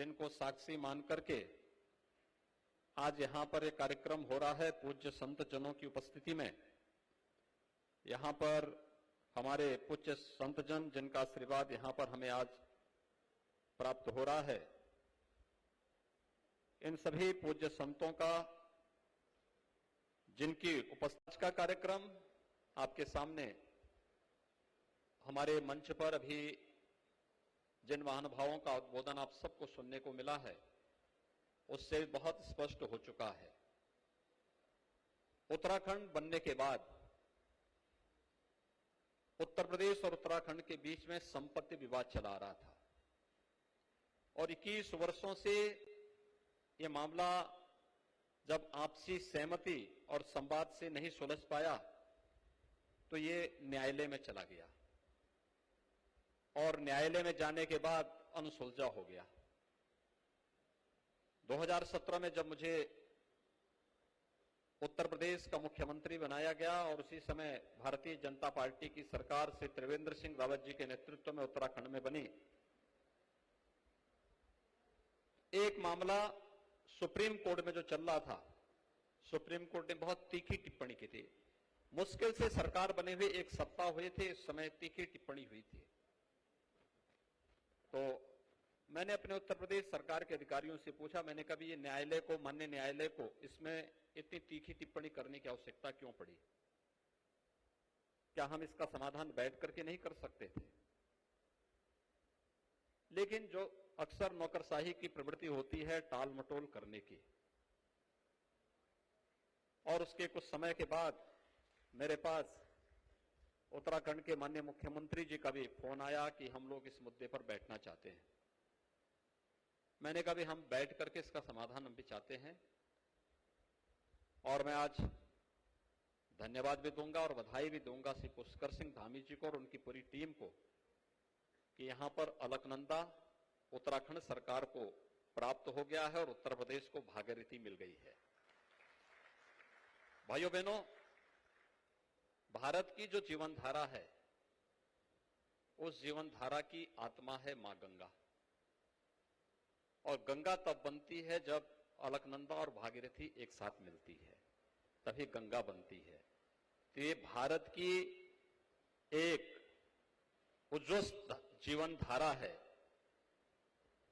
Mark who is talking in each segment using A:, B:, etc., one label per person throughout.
A: जिनको साक्षी मान करके आज यहां पर एक कार्यक्रम हो रहा है पूज्य संत जनों की उपस्थिति में। यहां पर हमारे पूज्य संत जन जिनका आशीर्वाद यहां पर हमें आज प्राप्त हो रहा है, इन सभी पूज्य संतों का जिनकी उपस्थिति का कार्यक्रम आपके सामने हमारे मंच पर अभी जिन महानुभावों का उद्बोधन आप सबको सुनने को मिला है उससे बहुत स्पष्ट हो चुका है। उत्तराखंड बनने के बाद उत्तर प्रदेश और उत्तराखंड के बीच में संपत्ति विवाद चला रहा था और 21 वर्षों से यह मामला जब आपसी सहमति और संवाद से नहीं सुलझ पाया तो ये न्यायालय में चला गया और न्यायालय में जाने के बाद अनसुलझा हो गया। 2017 में जब मुझे उत्तर प्रदेश का मुख्यमंत्री बनाया गया और उसी समय भारतीय जनता पार्टी की सरकार से त्रिवेंद्र सिंह रावत जी के नेतृत्व में उत्तराखंड में बनी, एक मामला सुप्रीम कोर्ट में जो चल रहा था, सुप्रीम कोर्ट ने बहुत तीखी टिप्पणी की थी। मुश्किल से सरकार बने हुए एक सप्ताह हुए थे, इस समय तीखी टिप्पणी हुई थी। तो मैंने अपने उत्तर प्रदेश सरकार के अधिकारियों से पूछा, मैंने कभी ये न्यायालय को, माननीय न्यायालय को इसमें इतनी तीखी टिप्पणी करने की आवश्यकता क्यों पड़ी? क्या हम इसका समाधान बैठ करके नहीं कर सकते थे? लेकिन जो अक्सर नौकरशाही की प्रवृत्ति होती है टाल मटोल करने की, और उसके कुछ समय के बाद मेरे पास उत्तराखंड के माननीय मुख्यमंत्री जी का भी फोन आया कि हम लोग इस मुद्दे पर बैठना चाहते हैं। मैंने कहा भी हम बैठ करके इसका समाधान हम भी चाहते हैं और मैं आज धन्यवाद भी दूंगा और बधाई भी दूंगा श्री पुष्कर सिंह धामी जी को और उनकी पूरी टीम को कि यहां पर अलकनंदा उत्तराखंड सरकार को प्राप्त हो गया है और उत्तर प्रदेश को भागीरथी मिल गई है। भाइयों बहनों, भारत की जो जीवन धारा है उस जीवन धारा की आत्मा है मां गंगा, और गंगा तब बनती है जब अलकनंदा और भागीरथी एक साथ मिलती है, तभी गंगा बनती है। तो ये भारत की एक उज्ज्वल जीवन धारा है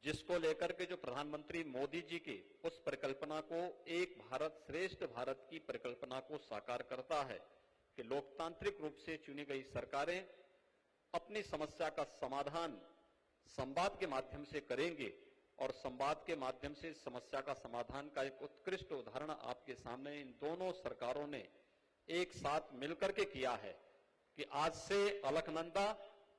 A: जिसको लेकर के जो प्रधानमंत्री मोदी जी की उस परिकल्पना को, एक भारत श्रेष्ठ भारत की परिकल्पना को साकार करता है कि लोकतांत्रिक रूप से चुनी गई सरकारें अपनी समस्या का समाधान संवाद के माध्यम से करेंगे और संवाद के माध्यम से समस्या का समाधान का एक उत्कृष्ट उदाहरण आपके सामने इन दोनों सरकारों ने एक साथ मिलकर के किया है कि आज से अलकनंदा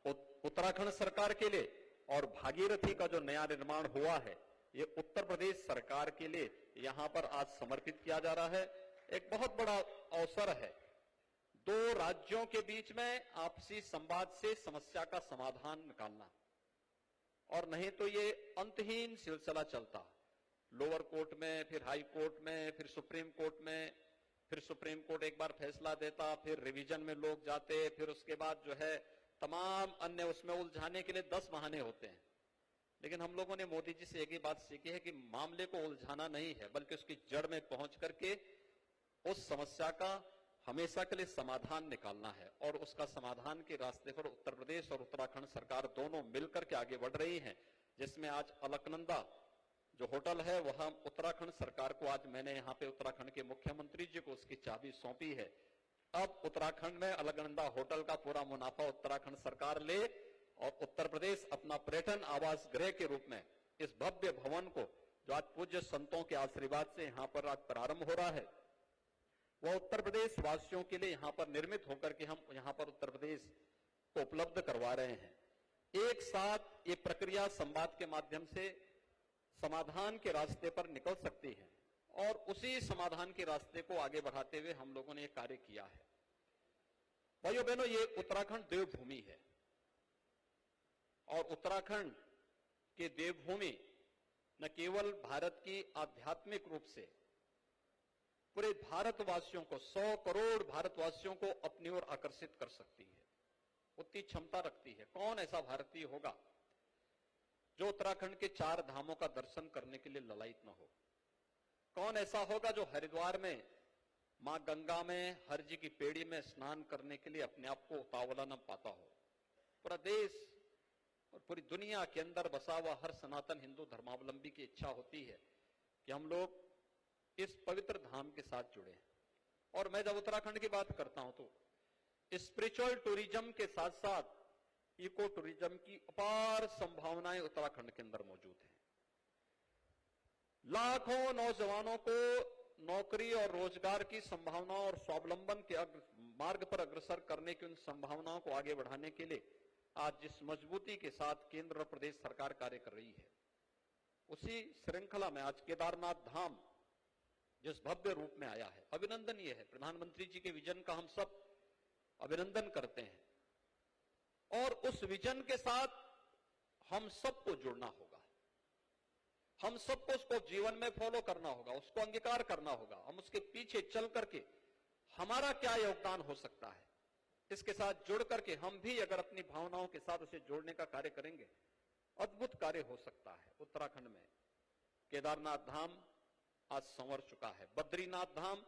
A: उत्तराखंड सरकार के लिए और भागीरथी का जो नया निर्माण हुआ है ये उत्तर प्रदेश सरकार के लिए यहां पर आज समर्पित किया जा रहा है। एक बहुत बड़ा अवसर है दो राज्यों के बीच में आपसी संवाद से समस्या का समाधान निकालना, और नहीं तो ये अंतहीन सिलसिला चलता, लोअर कोर्ट में, फिर हाई कोर्ट में, फिर सुप्रीम कोर्ट में, फिर सुप्रीम कोर्ट एक बार फैसला देता, फिर रिवीजन में लोग जाते, फिर उसके बाद जो है तमाम अन्य उसमें उलझाने के लिए 10 बहाने होते हैं। लेकिन हम लोगों ने मोदी जी से एक ही बात सीखी है कि मामले को उलझाना नहीं है बल्कि उसकी जड़ में पहुंच करके उस समस्या का हमेशा के लिए समाधान निकालना है, और उसका समाधान के रास्ते पर उत्तर प्रदेश और उत्तराखंड सरकार दोनों मिलकर के आगे बढ़ रही हैं, जिसमें आज अलकनंदा जो होटल है वह उत्तराखंड सरकार को, आज मैंने यहां पे उत्तराखंड के मुख्यमंत्री जी को उसकी चाबी सौंपी है। अब उत्तराखंड में अलकनंदा होटल का पूरा मुनाफा उत्तराखंड सरकार ले और उत्तर प्रदेश अपना पर्यटन आवास गृह के रूप में इस भव्य भवन को, जो आज पूज्य संतों के आशीर्वाद से यहां पर आज प्रारंभ हो रहा है, वह उत्तर प्रदेश वासियों के लिए यहां पर निर्मित होकर के हम यहां पर उत्तर प्रदेश को उपलब्ध करवा रहे हैं। एक साथ ये प्रक्रिया संवाद के माध्यम से समाधान के रास्ते पर निकल सकती है और उसी समाधान के रास्ते को आगे बढ़ाते हुए हम लोगों ने ये कार्य किया है। भाइयों बहनों, ये उत्तराखंड देवभूमि है और उत्तराखंड के देवभूमि न केवल भारत की आध्यात्मिक रूप से पूरे भारतवासियों को, 100 करोड़ भारतवासियों को अपनी ओर आकर्षित कर सकती है, उतनी क्षमता रखती है। कौन ऐसा भारतीय होगा जो उत्तराखंड के 4 धामों का दर्शन करने के लिए ललायित न हो? कौन ऐसा होगा जो हरिद्वार में मां गंगा में हर जी की पेड़ी में स्नान करने के लिए अपने आप को उतावला न पाता हो? पूरा देश और पूरी दुनिया के अंदर बसा हुआ हर सनातन हिंदू धर्मावलंबी की इच्छा होती है कि हम लोग इस पवित्र धाम के साथ जुड़े। और मैं जब उत्तराखंड की बात करता हूं तो स्पिरिचुअल टूरिज्म के साथ साथ इको टूरिज्म की अपार संभावनाएं उत्तराखंड के अंदर मौजूद हैं। लाखों नौजवानों को नौकरी और रोजगार की संभावनाओं और स्वावलंबन के मार्ग पर अग्रसर करने की उन संभावनाओं को आगे बढ़ाने के लिए आज जिस मजबूती के साथ केंद्र और प्रदेश सरकार कार्य कर रही है, उसी श्रृंखला में आज केदारनाथ धाम जिस भव्य रूप में आया है, अभिनंदनीय है। प्रधानमंत्री जी के विजन का हम सब अभिनंदन करते हैं और उस विजन के साथ हम सबको जुड़ना होगा। हम सबको उसको जीवन में फॉलो करना होगा, उसको अंगीकार करना होगा। हम उसके पीछे चल करके हमारा क्या योगदान हो सकता है, इसके साथ जुड़ करके हम भी अगर अपनी भावनाओं के साथ उसे जोड़ने का कार्य करेंगे, अद्भुत कार्य हो सकता है। उत्तराखंड में केदारनाथ धाम आज संवर चुका है, बद्रीनाथ धाम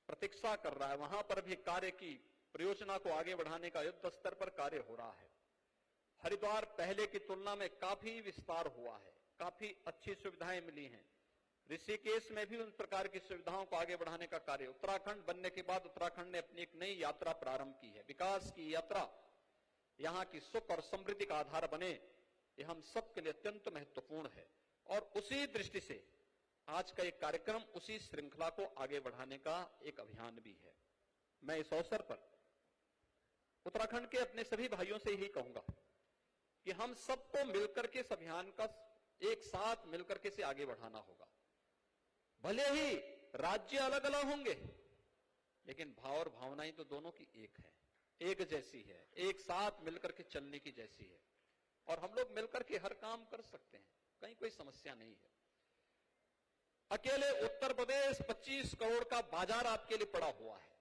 A: प्रतीक्षा कर रहा है, वहां पर भी कार्य की परियोजना को आगे बढ़ाने का युद्ध स्तर पर कार्य हो रहा है। हरिद्वार पहले की तुलना में काफी विस्तार हुआ है, काफी अच्छी सुविधाएं मिली हैं। ऋषिकेश में भी उन प्रकार की सुविधाओं को आगे बढ़ाने का कार्य, उत्तराखंड बनने के बाद उत्तराखंड ने अपनी एक नई यात्रा प्रारंभ की है, विकास की यात्रा। यहां की सुख और समृद्धि का आधार बने, यह हम सबके लिए अत्यंत महत्वपूर्ण है। और उसी दृष्टि से आज का एक कार्यक्रम उसी श्रृंखला को आगे बढ़ाने का एक अभियान भी है। मैं इस अवसर पर उत्तराखंड के अपने सभी भाइयों से यही कहूंगा कि हम सबको मिलकर के इस अभियान का एक साथ मिलकर के इसे आगे बढ़ाना होगा। भले ही राज्य अलग अलग होंगे, लेकिन भाव और भावनाएं तो दोनों की एक है, एक जैसी है, एक साथ मिलकर के चलने की जैसी है। और हम लोग मिलकर के हर काम कर सकते हैं, कहीं कोई समस्या नहीं है। अकेले उत्तर प्रदेश 25 करोड़ का बाजार आपके लिए पड़ा हुआ है।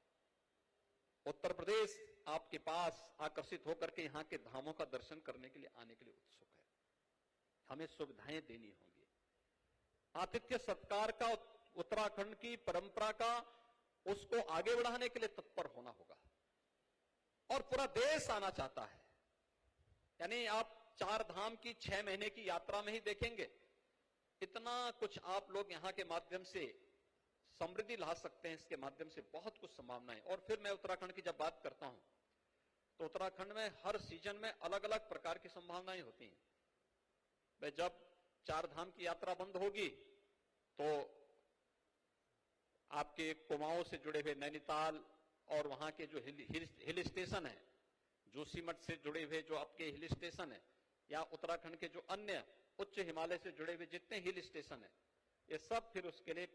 A: उत्तर प्रदेश आपके पास आकर्षित होकर के यहां के धामों का दर्शन करने के लिए आने के लिए उत्सुक है। हमें सुविधाएं देनी होंगी, आतिथ्य सत्कार का, उत्तराखंड की परंपरा का, उसको आगे बढ़ाने के लिए तत्पर होना होगा। और पूरा देश आना चाहता है, यानी आप 4 धाम की 6 महीने की यात्रा में ही देखेंगे इतना कुछ आप लोग यहां के माध्यम से समृद्धि ला सकते हैं। इसके माध्यम से बहुत कुछ संभावनाएं। और फिर मैं उत्तराखंड की जब बात करता हूं तो उत्तराखंड में हर सीजन में अलग अलग प्रकार की संभावनाएं होती हैं। मैं जब 4 धाम की यात्रा बंद होगी तो आपके कुमाऊं से जुड़े हुए नैनीताल और वहां के जो हिल स्टेशन है, जोशीमठ से जुड़े हुए जो आपके हिल स्टेशन है, या उत्तराखंड के जो अन्य उच्च हिमालय से जुड़े हुए जितने हिल स्टेशन है, ये सब फिर उसके लिए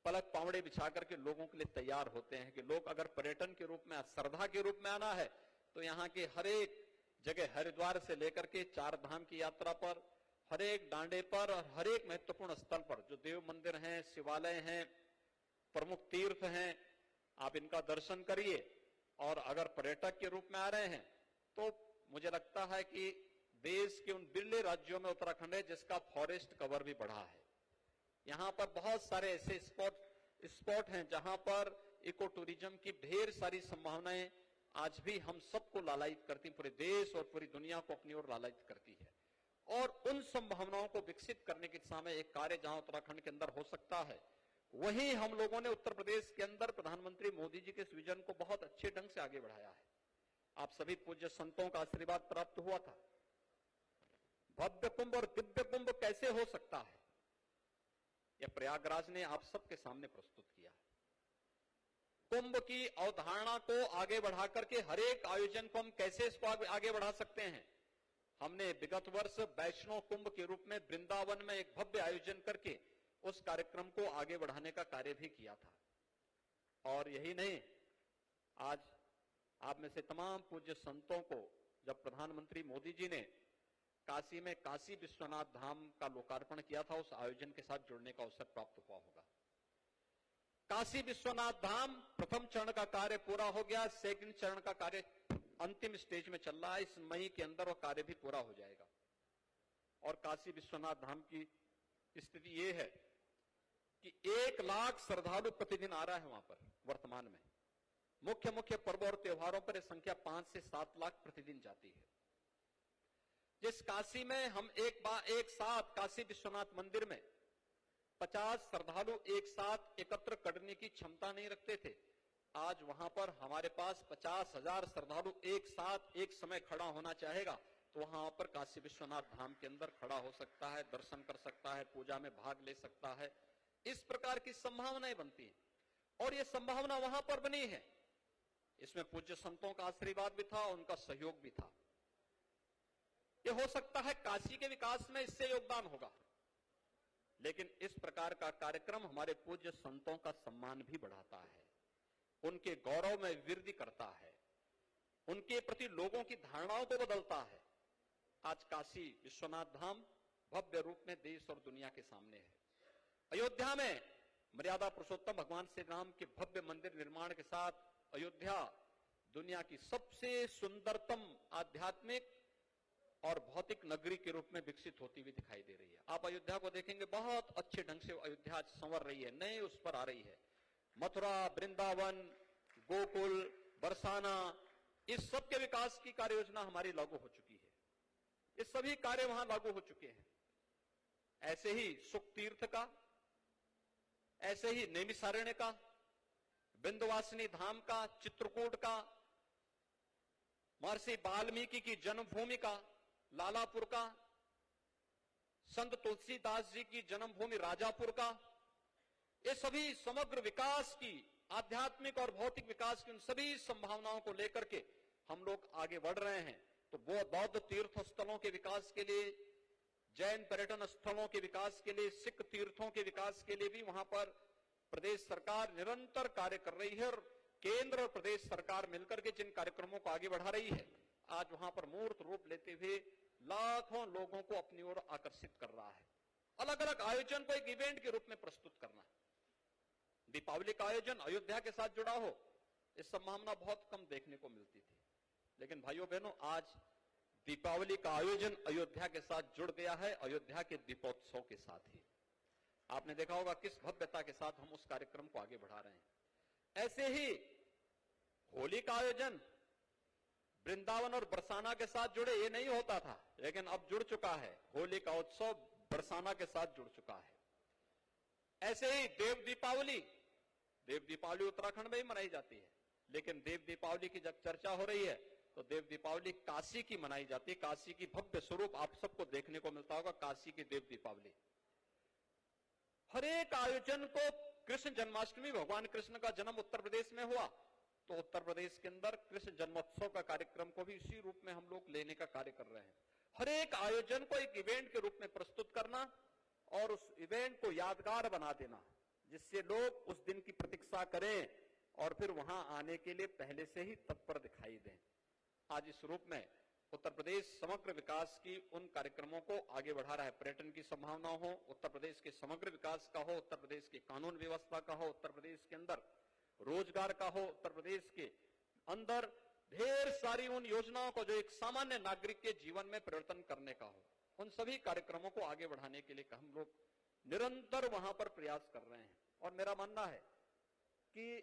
A: पलक पावड़े बिछा करके लोगों के लिए तैयार होते हैं कि लोग अगर पर्यटन के रूप में, श्रद्धा के रूप में आना है तो यहाँ के हर एक जगह, हरिद्वार से लेकर के 4 धाम की यात्रा पर, हर एक डांडे पर और हर एक महत्वपूर्ण स्थल पर जो देव मंदिर हैं, शिवालय हैं, प्रमुख तीर्थ हैं, आप इनका दर्शन करिए। और अगर पर्यटक के रूप में आ रहे हैं तो मुझे लगता है कि देश के उन बिरले राज्यों में उत्तराखंड है जिसका फॉरेस्ट कवर भी बढ़ा है। यहां पर बहुत सारे ऐसे स्पॉट हैं जहां पर इको टूरिज्म की ढेर सारी संभावनाएं आज भी हम सबको लालायित करती, पूरे देश और पूरी दुनिया को अपनी ओर लालायित करती है। और उन संभावनाओं को विकसित करने की दिशा में एक कार्य जहां उत्तराखंड के अंदर हो सकता है, वही हम लोगों ने उत्तर प्रदेश के अंदर प्रधानमंत्री मोदी जी के इस विजन को बहुत अच्छे ढंग से आगे बढ़ाया है। आप सभी पूज्य संतों का आशीर्वाद प्राप्त हुआ था। भव्य कुंभ और दिव्य कुंभ कैसे हो सकता है, यह प्रयागराज ने आप सबके सामने प्रस्तुत किया है। कुंभ की अवधारणा को आगे बढ़ा करके हर एक आयोजन को हम कैसे इसको आगे बढ़ा सकते हैं। हमने विगत वर्ष वैष्णो कुंभ के रूप में वृंदावन में एक भव्य आयोजन करके उस कार्यक्रम को आगे बढ़ाने का कार्य भी किया था। और यही नहीं, आज आप में से तमाम पूज्य संतों को जब प्रधानमंत्री मोदी जी ने काशी में काशी विश्वनाथ धाम का लोकार्पण किया था, उस आयोजन के साथ जुड़ने का अवसर प्राप्त हुआ होगा। काशी विश्वनाथ धाम प्रथम चरण का कार्य पूरा हो गया, सेकंड चरण का कार्य अंतिम स्टेज में चल रहा है। इस मई के अंदर वो कार्य भी पूरा हो जाएगा। और काशी विश्वनाथ धाम की स्थिति ये है कि 1 लाख श्रद्धालु प्रतिदिन आ रहा है वहां पर वर्तमान में। मुख्य मुख्य पर्व और त्योहारों पर यह संख्या 5 से 7 लाख प्रतिदिन जाती है। जिस काशी में हम एक साथ काशी विश्वनाथ मंदिर में 50 श्रद्धालु एक साथ एकत्र करने की क्षमता नहीं रखते थे, आज वहां पर हमारे पास 50,000 श्रद्धालु एक साथ एक समय खड़ा होना चाहेगा तो वहां पर काशी विश्वनाथ धाम के अंदर खड़ा हो सकता है, दर्शन कर सकता है, पूजा में भाग ले सकता है। इस प्रकार की संभावनाएं बनती हैं और ये संभावना वहां पर बनी है। इसमें पूज्य संतों का आशीर्वाद भी था, उनका सहयोग भी था। ये हो सकता है काशी के विकास में इससे योगदान होगा, लेकिन इस प्रकार का कार्यक्रम हमारे पूज्य संतों का सम्मान भी बढ़ाता है, उनके गौरव में वृद्धि करता है, उनके प्रति लोगों की धारणाओं को बदलता है। आज काशी विश्वनाथ धाम भव्य रूप में देश और दुनिया के सामने है। अयोध्या में मर्यादा पुरुषोत्तम भगवान श्री राम के भव्य मंदिर निर्माण के साथ अयोध्या दुनिया की सबसे सुंदरतम आध्यात्मिक और भौतिक नगरी के रूप में विकसित होती हुई दिखाई दे रही है। आप अयोध्या को देखेंगे, बहुत अच्छे ढंग से अयोध्या संवर रही है, नए उस पर आ रही है। मथुरा, वृंदावन, गोकुल, बरसाना, इस सब के विकास की कार्य योजना हमारी लागू हो चुकी है। ये सभी कार्य वहां लागू हो चुके हैं। ऐसे ही सुख तीर्थ का, ऐसे ही नैमिषारण्य का, विंध्यवासिनी धाम का, चित्रकूट का, महर्षि वाल्मीकि की जन्मभूमि का, लालापुर का, संत तुलसीदास जी की जन्मभूमि राजापुर का, ये सभी समग्र विकास की, आध्यात्मिक और भौतिक विकास की उन सभी संभावनाओं को लेकर के हम लोग आगे बढ़ रहे हैं। तो वो बौद्ध तीर्थ स्थलों के विकास के लिए, जैन पर्यटन स्थलों के विकास के लिए, सिख तीर्थों के विकास के लिए भी वहां पर प्रदेश सरकार निरंतर कार्य कर रही है और केंद्र और प्रदेश सरकार मिलकर के जिन कार्यक्रमों को आगे बढ़ा रही है, आज वहां पर मूर्त रूप लेते हुए लाखों लोगों को अपनी ओर आकर्षित कर रहा है। अलग अलग आयोजन को एक इवेंट के रूप में प्रस्तुत करना। दीपावली का आयोजन अयोध्या के साथ जुड़ा हो, इस संभावना बहुत कम देखने को मिलती थी, लेकिन भाइयों बहनों आज दीपावली का आयोजन अयोध्या के साथ जुड़ गया है, अयोध्या के दीपोत्सव के साथ ही। आपने देखा होगा किस भव्यता के साथ हम उस कार्यक्रम को आगे बढ़ा रहे हैं। ऐसे ही होली का आयोजन वृंदावन और बरसाना के साथ जुड़े, ये नहीं होता था, लेकिन अब जुड़ चुका है। होली का उत्सव बरसाना के साथ जुड़ चुका है। ऐसे ही देव दीपावली उत्तराखंड में ही मनाई जाती है, लेकिन देव दीपावली की जब चर्चा हो रही है तो देव दीपावली काशी की मनाई जाती है। काशी की भव्य स्वरूप आप सबको देखने को मिलता होगा, काशी की देव दीपावली। हर एक आयोजन को, कृष्ण जन्माष्टमी, भगवान कृष्ण का जन्म उत्तर प्रदेश में हुआ तो उत्तर प्रदेश के अंदर कृष्ण जन्मोत्सव का कार्यक्रम को भी इसी रूप में हम लोग लेने का कार्य कर रहे हैं। हर एक आयोजन को एक इवेंट के रूप में प्रस्तुत करना और उस इवेंट को यादगार बना देना, जिससे लोग उस दिन की प्रतीक्षा करें और फिर वहां आने के लिए पहले से ही तत्पर दिखाई दें। आज इस रूप में उत्तर प्रदेश समग्र विकास की उन कार्यक्रमों को आगे बढ़ा रहा है। पर्यटन की संभावना हो, उत्तर प्रदेश के समग्र विकास का हो, उत्तर प्रदेश की कानून व्यवस्था का हो, उत्तर प्रदेश के अंदर रोजगार का हो, उत्तर प्रदेश के अंदर ढेर सारी उन योजनाओं को जो एक सामान्य नागरिक के जीवन में परिवर्तन करने का हो, उन सभी कार्यक्रमों को आगे बढ़ाने के लिए हम लोग निरंतर वहां पर प्रयास कर रहे हैं। और मेरा मानना है कि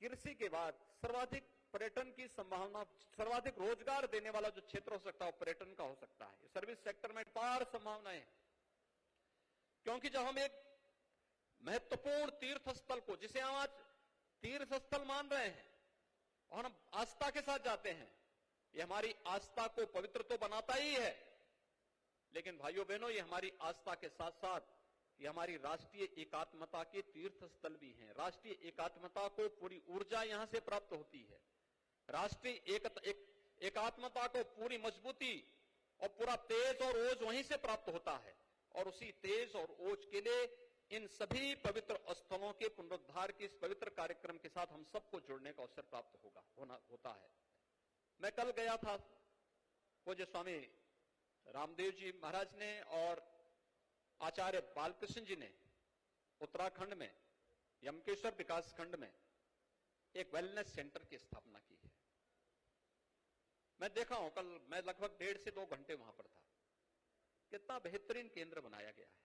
A: कृषि के बाद सर्वाधिक पर्यटन की संभावना, सर्वाधिक रोजगार देने वाला जो क्षेत्र हो सकता है वो पर्यटन का हो सकता है। सर्विस सेक्टर में अपार संभावनाएं, क्योंकि जब हम एक महत्वपूर्ण तीर्थ स्थल को, जिसे हम आज तीर्थ स्थल मान रहे हैं और हम आस्था के साथ जाते हैं, ये हमारी आस्था को पवित्र तो बनाता ही है, लेकिन भाइयों बहनों ये हमारी आस्था के साथ साथ ये हमारी राष्ट्रीय एकात्मता के तीर्थ स्थल भी हैं। राष्ट्रीय एकात्मता को पूरी ऊर्जा यहां से प्राप्त होती है। राष्ट्रीय एकात्मता को पूरी मजबूती और पूरा तेज और ओज वहीं से प्राप्त होता है, और उसी तेज और ओज के लिए इन सभी पवित्र स्थलों के पुनरुद्धार के इस पवित्र कार्यक्रम के साथ हम सबको जुड़ने का अवसर प्राप्त होता है। मैं कल गया था, पूज्य स्वामी रामदेव जी महाराज ने और आचार्य बालकृष्ण जी ने उत्तराखंड में यमकेश्वर विकास खंड में एक वेलनेस सेंटर की स्थापना की है। मैं देखा हूं, कल मैं लगभग 1.5 से 2 घंटे वहां पर था। कितना बेहतरीन केंद्र बनाया गया है।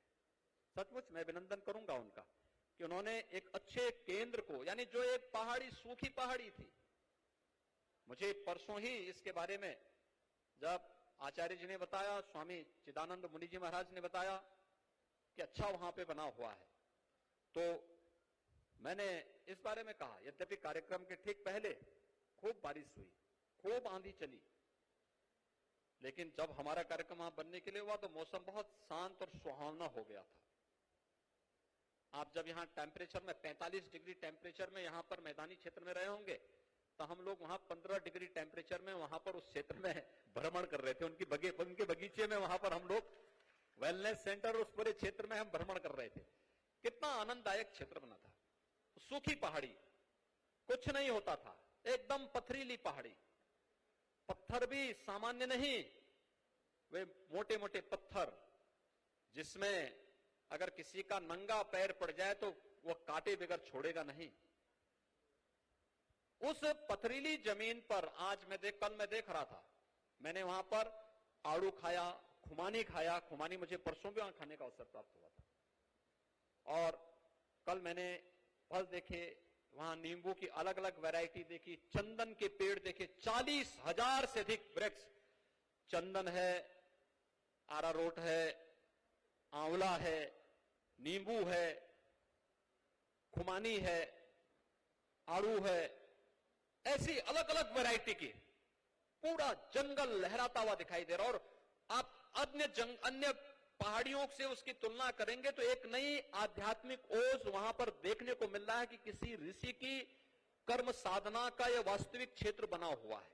A: सचमुच मैं अभिनंदन करूंगा उनका कि उन्होंने एक अच्छे केंद्र को, यानी जो एक पहाड़ी, सूखी पहाड़ी थी, मुझे परसों ही इसके बारे में जब आचार्य जी ने बताया, स्वामी चिदानंद मुनि जी महाराज ने बताया कि अच्छा वहां पे बना हुआ है, तो मैंने इस बारे में कहा, यद्यपि कार्यक्रम के ठीक पहले खूब बारिश हुई, खूब आंधी चली, लेकिन जब हमारा कार्यक्रम वहां बनने के लिए हुआ तो मौसम बहुत शांत और सुहावना हो गया था। आप जब यहां टेम्परेचर में 45 डिग्री टेम्परेचर में यहां पर मैदानी क्षेत्र में रहे होंगे, तो हम लोग वहां 15 डिग्री टेम्परेचर में वहां पर उस क्षेत्र में भ्रमण कर रहे थे। उनके बगीचे में वहां पर हम लोग वेलनेस सेंटर, उस पूरे क्षेत्र में हम भ्रमण कर रहे थे। कितना आनंददायक क्षेत्र बना था। सूखी पहाड़ी, कुछ नहीं होता था, एकदम पथरीली पहाड़ी, पत्थर भी सामान्य नहीं, वे मोटे मोटे पत्थर जिसमें अगर किसी का नंगा पैर पड़ जाए तो वह कांटे बगैर छोड़ेगा नहीं। उस पथरीली जमीन पर कल मैं देख रहा था, मैंने वहां पर आड़ू खाया, खुमानी खाया। खुमानी मुझे परसों भी वहां खाने का अवसर प्राप्त हुआ था। और कल मैंने फल देखे, वहां नींबू की अलग अलग वैरायटी देखी, चंदन के पेड़ देखे, 40,000 से अधिक वृक्ष, चंदन है, आरारोट है, आंवला है, नींबू है, खुमानी है, आड़ू है, ऐसी अलग अलग वैरायटी की पूरा जंगल लहराता हुआ दिखाई दे रहा। और आप अन्य पहाड़ियों से उसकी तुलना करेंगे तो एक नई आध्यात्मिक ओज वहां पर देखने को मिल रहा है कि किसी ऋषि की कर्म साधना का यह वास्तविक क्षेत्र बना हुआ है।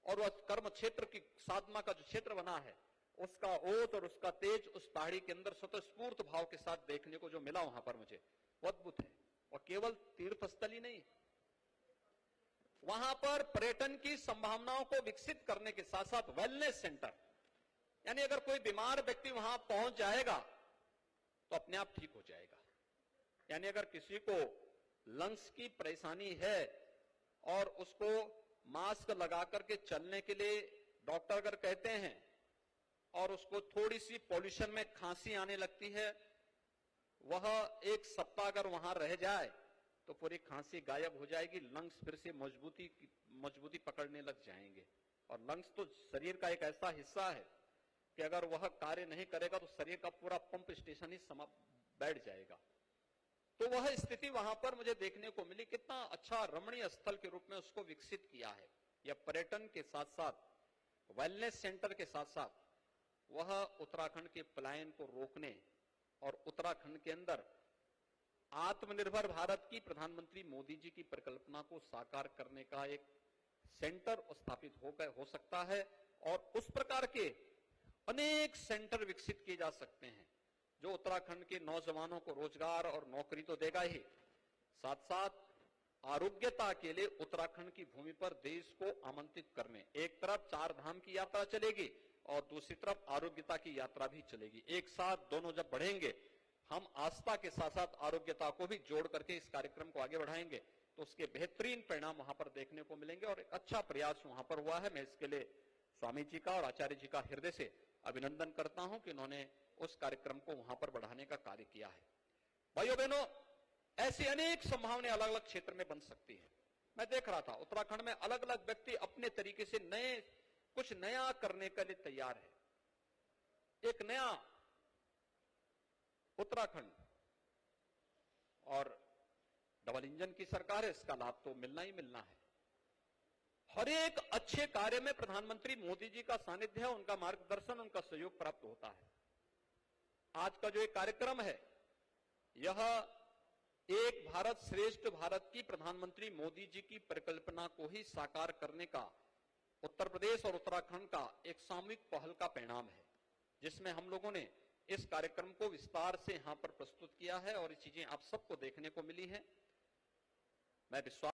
A: और वह कर्म क्षेत्र की साधना का जो क्षेत्र बना है, उसका ओज और उसका तेज उस पहाड़ी के अंदर स्वतःस्फूर्त भाव के साथ देखने को जो मिला वहां पर मुझे, वो अद्भुत है। और केवल तीर्थस्थल ही नहीं, वहां पर पर्यटन की संभावनाओं को विकसित करने के साथ साथ वेलनेस सेंटर, यानी अगर कोई बीमार व्यक्ति वहां पहुंच जाएगा तो अपने आप ठीक हो जाएगा। यानी अगर किसी को लंग्स की परेशानी है और उसको मास्क लगा करके चलने के लिए डॉक्टर अगर कहते हैं और उसको थोड़ी सी पॉल्यूशन में खांसी आने लगती है, वह 1 सप्ताह अगर वहां रह जाए तो पूरी खांसी गायब हो जाएगी, लंग्स फिर से मजबूती पकड़ने लग जाएंगे। और लंग्स तो शरीर का एक ऐसा हिस्सा है कि अगर वह कार्य नहीं करेगा तो शरीर का पूरा पंप स्टेशन ही बैठ जाएगा। तो वह स्थिति वहां पर मुझे देखने को मिली। कितना अच्छा रमणीय स्थल के रूप में उसको विकसित किया है। यह पर्यटन के साथ साथ वेलनेस सेंटर के साथ साथ वह उत्तराखंड के पलायन को रोकने और उत्तराखंड के अंदर आत्मनिर्भर भारत की प्रधानमंत्री मोदी जी की परिकल्पना को साकार करने का एक सेंटर स्थापित हो सकता है। और उस प्रकार के अनेक सेंटर विकसित किए जा सकते हैं जो उत्तराखंड के नौजवानों को रोजगार और नौकरी तो देगा ही, साथ साथ आरोग्यता के लिए उत्तराखंड की भूमि पर देश को आमंत्रित करने, एक तरफ 4 धाम की यात्रा चलेगी और दूसरी तरफ आरोग्यता की यात्रा भी चलेगी। एक साथ दोनों जब बढ़ेंगे, हम आस्था के साथ साथ आरोग्यता को भी जोड़ करके इस कार्यक्रम को आगे बढ़ाएंगे तो उसके बेहतरीन परिणाम वहां पर देखने को मिलेंगे। और एक अच्छा प्रयास वहां पर हुआ है। मैं इसके लिए स्वामी जी का और आचार्य जी का हृदय से अभिनंदन करता हूं कि उन्होंने उस कार्यक्रम को वहां पर बढ़ाने का कार्य किया है। भाइयों बहनों, ऐसी अनेक संभावनाएं अलग अलग क्षेत्र में बन सकती है। मैं देख रहा था उत्तराखंड में अलग अलग व्यक्ति अपने तरीके से कुछ नया करने के लिए तैयार है। एक नया उत्तराखंड, और डबल इंजन की सरकार है, इसका लाभ तो मिलना ही मिलना है। हर एक अच्छे कार्य में प्रधानमंत्री मोदी जी का सानिध्य है, उनका मार्गदर्शन, उनका सहयोग प्राप्त होता है। आज का जो एक कार्यक्रम है, यह एक भारत श्रेष्ठ भारत की प्रधानमंत्री मोदी जी की परिकल्पना को ही साकार करने का उत्तर प्रदेश और उत्तराखंड का एक सामूहिक पहल का परिणाम है, जिसमें हम लोगों ने इस कार्यक्रम को विस्तार से यहां पर प्रस्तुत किया है और ये चीजें आप सबको देखने को मिली है। मैं विश्वास